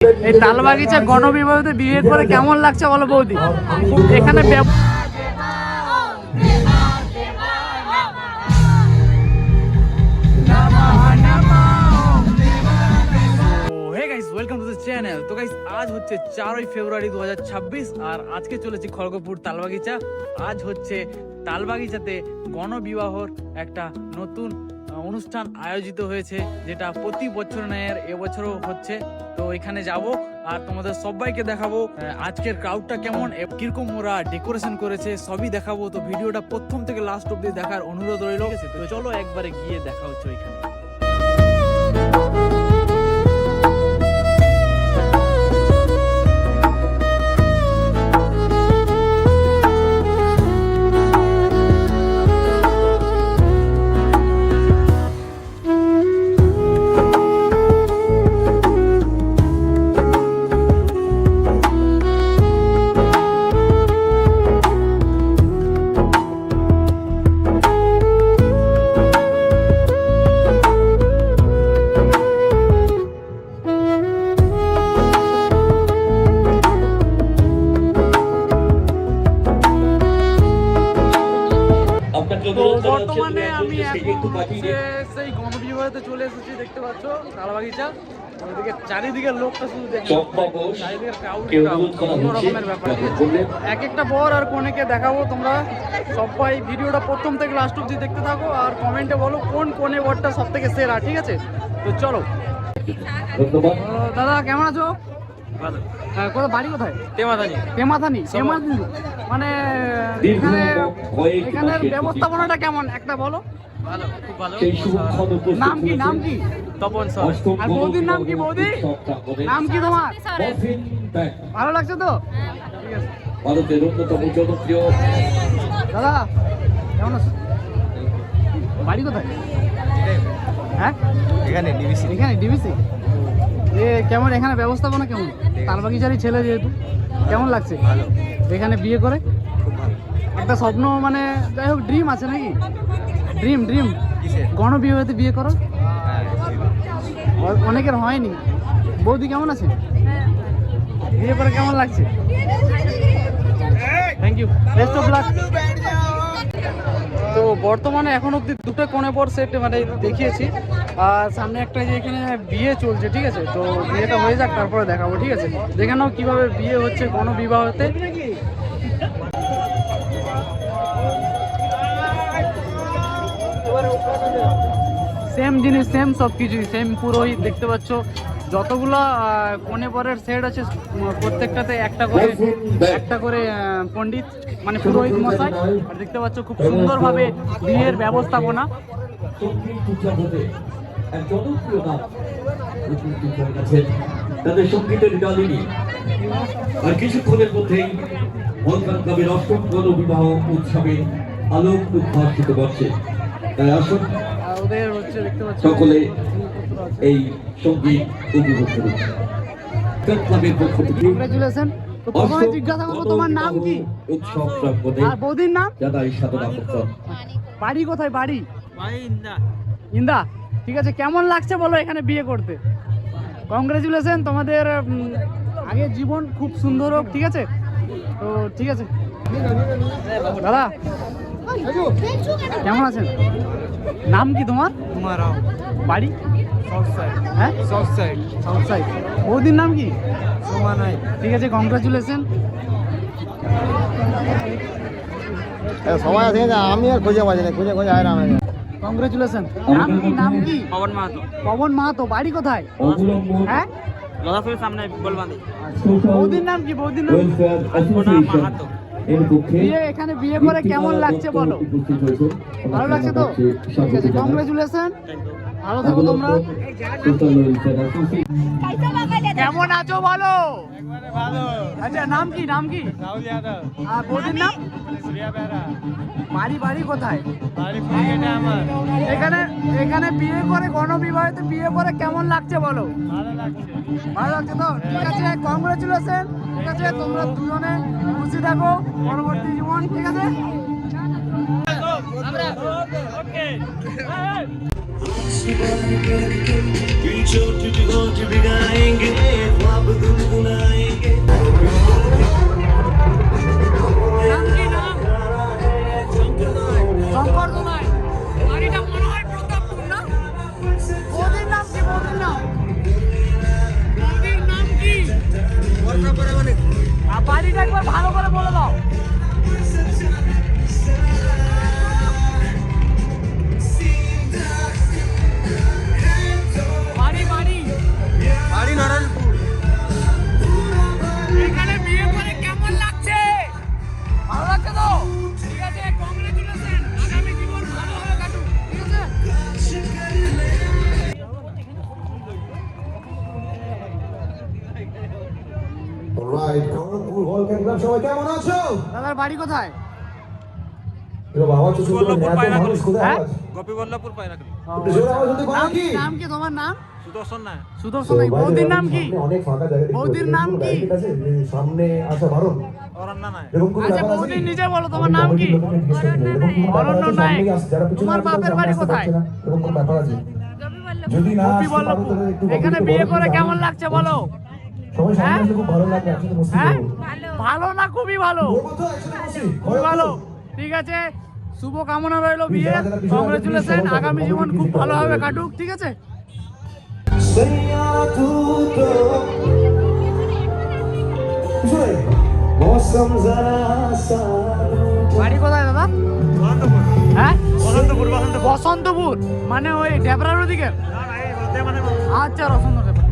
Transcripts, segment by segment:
এই তালবাগিচা গণবিবাহিতে বিয়ে করে কেমন লাগছে বলো বৌদি? এখানে ওয়েলকাম টু দ্য চ্যানেল। তো গাইস আজ হচ্ছে 4 ফেব্রুয়ারি 2026 আর আজকে চলেছি খড়গপুর তালবাগিচা। আজ হচ্ছে তালবাগিচাতে গণবিবাহর একটা নতুন অনুষ্ঠান আয়োজিত হয়েছে, যেটা প্রতি বছর নেয়, এবছরও হচ্ছে। তো এখানে যাব আর তোমাদের সবাইকে দেখাবো আজকের ক্রাউডটা কেমন, কিরকম ওরা ডেকোরেশন করেছে, সবই দেখাবো। তো ভিডিওটা প্রথম থেকে লাস্ট অব্দি দেখার অনুরোধ রইল। তো চলো একবারে গিয়ে দেখা হচ্ছে ওইখানে। তো বর্তমানে আমি এখন সেই গণবিবাহিতে চলে এসেছি, দেখতে পাচ্ছ তালবাগিচা। ওইদিকে চারিদিকে লোকটা শুধু রকমের ব্যাপার। এক একটা বর আর কনেকে দেখাবো, তোমরা সবাই ভিডিওটা প্রথম থেকে লাস্ট অব্দি দেখতে থাকো আর কমেন্টে বলো কোন কোনে বরটা সব থেকে সেরা, ঠিক আছে? তো চলো। দাদা কেমন আছো? বাড়ি কোথায়? তেমাথানি। মানে এখানের ব্যবস্থাপনাটা কেমন একটা বলো। ভালো, খুব ভালো। নাম কি? তপন স্যার। আর বৌদির নাম কি? বৌদি নাম কি তোমার? ভালো লাগছে তো? ঠিক আছে। ভারতের অন্যতম জনপ্রিয় দাদা কেমন আছো? বাড়ি কোথায়? হ্যাঁ এখানে ডিবিসি। কেমন এখানে ব্যবস্থাপনা কেমন? তালবাগিচারই ছেলে যেহেতু, কেমন লাগছে? ভালো। এখানে বিয়ে করে খুব ভালো। একটা স্বপ্ন, মানে যাই হোক ড্রিম আছে নাকি? ড্রিম কিসের? গণবিবাহিতে বিয়ে করো, অনেকের হয়নি। বৌদি কেমন আছে? বিয়ে করে কেমন লাগছে? Thank you, best of luck. তো বর্তমানে এখন অব্দি দুটো কোণে পর সেট মানে দেখিয়েছি, আর সামনে একটা যে এখানে বিয়ে চলছে, ঠিক আছে? তো বিয়েটা হয়ে যাক, তারপরে দেখাবো, ঠিক আছে? দেখে নাও কিভাবে বিয়ে হচ্ছে গণবিবাহতে। সেম জিনিস, সেম সব কিছুই সেম, পুরোই দেখতে পাচ্ছ যতগুলো কোণে পরের সেট আছে প্রত্যেকটাতে একটা করে পণ্ডিত মানে পুরোহিত মশাই। আর দেখতে পাচ্ছ খুব সুন্দরভাবে বিয়ের ব্যবস্থাপনা। তাদের সঙ্গীতের ডালিনী আর কিছুক্ষণের মধ্যেই কবির অষ্টম গণবিবাহ উৎসবে আলোক উদ্ভাসিত করছে। তাই আসুন ওদের হচ্ছে দেখতে পাচ্ছ সকলে এই সঙ্গীত উপভোগ করুন। ক্লাবের পক্ষ থেকে কংগ্রেচুলেশন। তো প্রথমে জিজ্ঞাসা করবো তোমার নাম কি? উৎসব প্রাঙ্গণে আর বৌদির নাম? জানাই সাদর আমন্ত্রণ। বাড়ি কোথায়? বাড়ি ইন্দা। ঠিক আছে, কেমন লাগছে বলো এখানে বিয়ে করতে? কংগ্রেচুলেশন, তোমাদের আগে জীবন খুব সুন্দর হোক, ঠিক আছে? তো ঠিক আছে দাদা, কেমন আছেন? নাম কি তোমার? বাড়ি? হ্যাঁ, সাউথ সাইড। বৌদির নাম কি? ঠিক আছে, কংগ্রেচুলেশন। সবাই আছে, আমি আর খুঁজে পাচ্ছি না, খুঁজে আয় না। কংগ্রেচুলেশন। নাম কি? পবন মাহাতো। বাড়ি কোথায়? হ্যাঁ, সামনে বলবানি। বৌদির নাম কি? বৌদির নাম এখানে বিয়ে করে কেমন লাগছে বলো? ভালো লাগছে তো? ঠিক আছে, কংগ্রেচুলেশন, ভালো থাকো তোমরা। কেমন আছো বলো? আচ্ছা, নাম কি? আর বৌদির নাম? বাড়ি কোথায়? এখানে বিয়ে করে গণবিবাহিতে বিয়ে করে কেমন লাগছে বলো? ভালো লাগছে তো? ঠিক আছে, কংগ্রেচুলেশন। ঠিক আছে, তোমরা দুজনে খুশি থাকো পরবর্তী জীবন, ঠিক আছে? নাম কি নাম? শঙ্কর দোলাই। বাড়িটা মনে হয় প্রতাপপুর না? বৌদির নাম কি? বৌদির নাম? বৌদির নাম কি? আর বাড়িটা একবার ভালো করে বলে দাও। বাড়ি বাড়ি বাড়ি নারায়ণপুর। এখানে বিয়ে করে কেমন লাগছে? ভালো লাগছে তো? ঠিক আছে, কংগ্রেচুলেশন। আগামী জীবন ভালোভাবে কাটুক, ঠিক আছে? অলরাইট, খড়গপুর ভলক্যান ক্লাব সবাই কেমন আছো? দাদার বাড়ি কোথায়? এর বাবা তো শুনলো এত মানুষ কোথায় হ্যাঁ? আছে? গোপীবল্লভপুর পায়রাগুলি। একটু জোরে আওয়াজ হতে পারে নাম কি? নাম কি তোমার নাম? সুদর্শন না সুদর্শন নাই। বৌদির নাম কি? সামনে অনেক ফাঁকা জায়গা দেখতে বৌদির পাচ্ছি। নাম কোনো কি? ব্যারিকেড আছে? যে সামনে আসা বারণ। অরণ্য নাই এরকম কোনো আচ্ছা, ব্যাপার আছে বৌদি কি? নিজে বলো, তোমার নাম কি? কমিটির লোকেদের জিজ্ঞেস করতে হবে। এরকম কোনো ব্যাপার অরণ্য আছে? নায়ক। সামনে আসছে, যারা পিছনে তোমার আসছে, বাপের সামনে বাড়ি আসতে কোথায়? পারছে না। এরকম কোনো ব্যাপার আছে? যদি না গোপী আসতে পারো বল্লভপুর। তাহলে একটু এখানে কমিটিকে বিয়ে বলো করে যে কেমন আমি- লাগছে বলো? সবাই সামনে হ্যাঁ? আসলে খুব ভালো লাগবে, একসাথে মস্তি হ্যাঁ? করবো। ভালো না খুবই ভালো? বলবো তো, একসাথে বসি। খুবই ভালো। ঠিক আছে, শুভ কামনা রইলো বিয়ে। যারা যারা পিছনে কংগ্রেচুলেশন। আছেন, আগামী জীবন খুব ভালোভাবে কাটুক, ঠিক আছে? পিছনে। মৌসম জরা সা বাড়ি কোথায় দাদা? হ্যাঁ, বসন্তপুর মানে ওই ডেবরার ওদিকে? আচ্ছা, রসন্ত ডেবরা।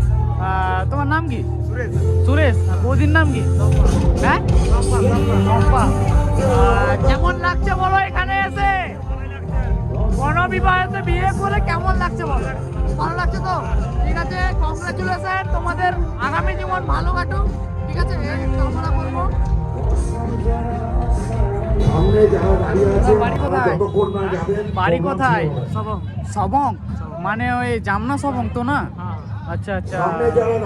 তোমার নাম কি? সুরেশ। আর বৌদির নাম কি? হ্যাঁ, চম্পা। কেমন লাগছে বলো এখানে এসে? গণবিবাহেতে বিয়ে করে কেমন লাগছে বলো? ভালো লাগছে তো? ঠিক আছে, কংগ্রেচুলেশন। তোমাদের আগামী জীবন ভালো কাটুক, ঠিক আছে? এই কামনা করবো। সামনে যারা দাঁড়িয়ে আছে বাড়ি কোথায়? যতক্ষণ না যাবেন বাড়ি কোথায়? সবং সবং মানে ওই জামনা সবং তো না? আচ্ছা আচ্ছা,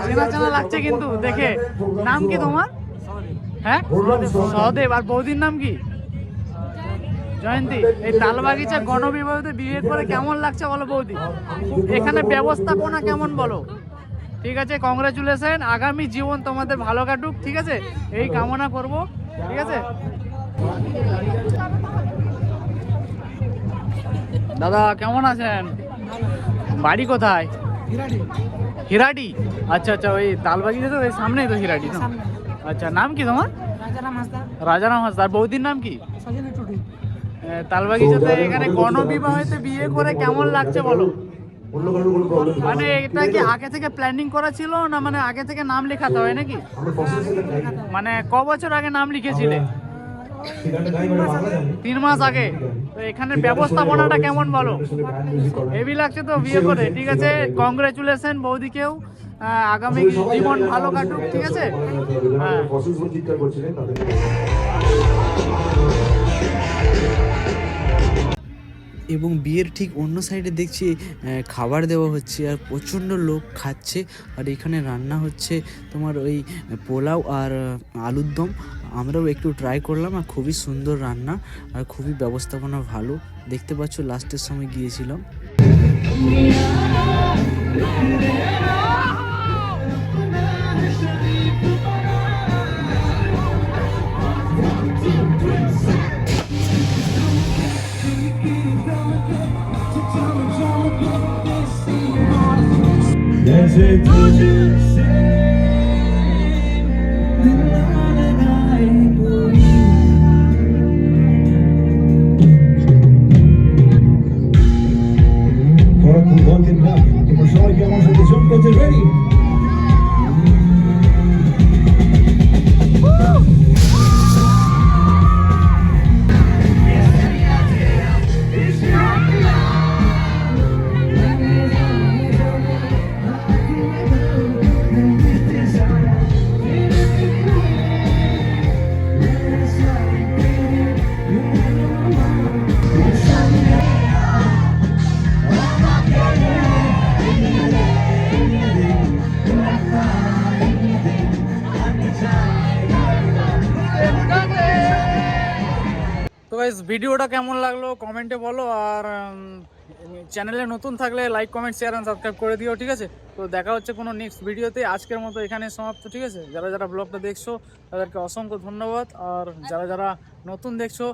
চেনা চেনা লাগছে কিন্তু দেখে। নাম কি তোমার? হ্যাঁ, সহদেব। আর বৌদির নাম কি? জয়ন্তী। এই তালবাগিচা গণবিবাহিত বিয়ে করে কেমন লাগছে বলো বৌদি? এখানে ব্যবস্থাপনা কেমন বলো? ঠিক আছে, কংগ্রেচুলেশন। আগামী জীবন তোমাদের ভালো কাটুক, ঠিক আছে? এই কামনা করব, ঠিক আছে? দাদা কেমন আছেন? বাড়ি কোথায়? হিরাডি। আচ্ছা আচ্ছা, ওই তালবাগিচা তো ওই সামনেই তো হিরাডি না? আচ্ছা, নাম কি তোমার? রাজারাম হাসদার। বৌদির নাম কি? তালবাগিচাতে এখানে গণবিবাহিত বিয়ে করে কেমন লাগছে বলো? অন্য কারোর কোনো প্রবলেম মানে এটা কি আগে থেকে প্ল্যানিং করা ছিল না, মানে আগে থেকে নাম লেখাতে হয় নাকি? আমরা ফসলের সাথে খাই মানে ক বছর আগে নাম লিখেছিলে? সেখানে গাই মানে বাংলা জানি 3 মাস আগে। তো এখানে ব্যবস্থাপনাটা কেমন বলো? হেভি লাগছে তো বিয়ে করে, ঠিক আছে? কংগ্রেচুলেশন বৌদিকেও। আগামী জীবন ভালো কাটুক, ঠিক আছে? হ্যাঁ। ফসল চিৎকার করছিলেন তাদের এবং বিয়ের ঠিক অন্য সাইডে দেখছি খাবার দেওয়া হচ্ছে আর প্রচণ্ড লোক খাচ্ছে। আর এখানে রান্না হচ্ছে তোমার ওই পোলাও আর আলুর দম। আমরাও একটু ট্রাই করলাম আর খুবই সুন্দর রান্না আর খুবই ব্যবস্থাপনা ভালো। দেখতে পাচ্ছ লাস্টের সময় গিয়েছিলাম। খড়গপুর ভলক্যান ক্লাব তোমরা সবাই কি আমার সাথে যোগ করতে রেডি? তো গাইস ভিডিওটা কেমন লাগলো কমেন্টে বলো। আর চ্যানেলে নতুন থাকলে like comment share and subscribe করে দিও, ঠিক আছে? তো দেখা হচ্ছে কোনো নেক্সট ভিডিওতে। আজকের মতো এখানে সমাপ্ত, ঠিক আছে? যারা যারা ব্লগটা দেখছো তাদেরকে অসংখ্য ধন্যবাদ, আর যারা যারা নতুন দেখছো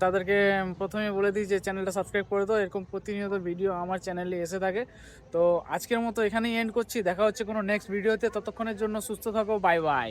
তাদেরকে প্রথমে বলে দিই যে চ্যানেলটা সাবস্ক্রাইব করে দাও, এরকম প্রতিনিয়ত ভিডিও আমার চ্যানেলে এসে থাকে। তো আজকের মতো এখানেই এন্ড করছি, দেখা হচ্ছে কোনো নেক্সট ভিডিওতে। ততক্ষণের জন্য সুস্থ থাকো, বাই বাই।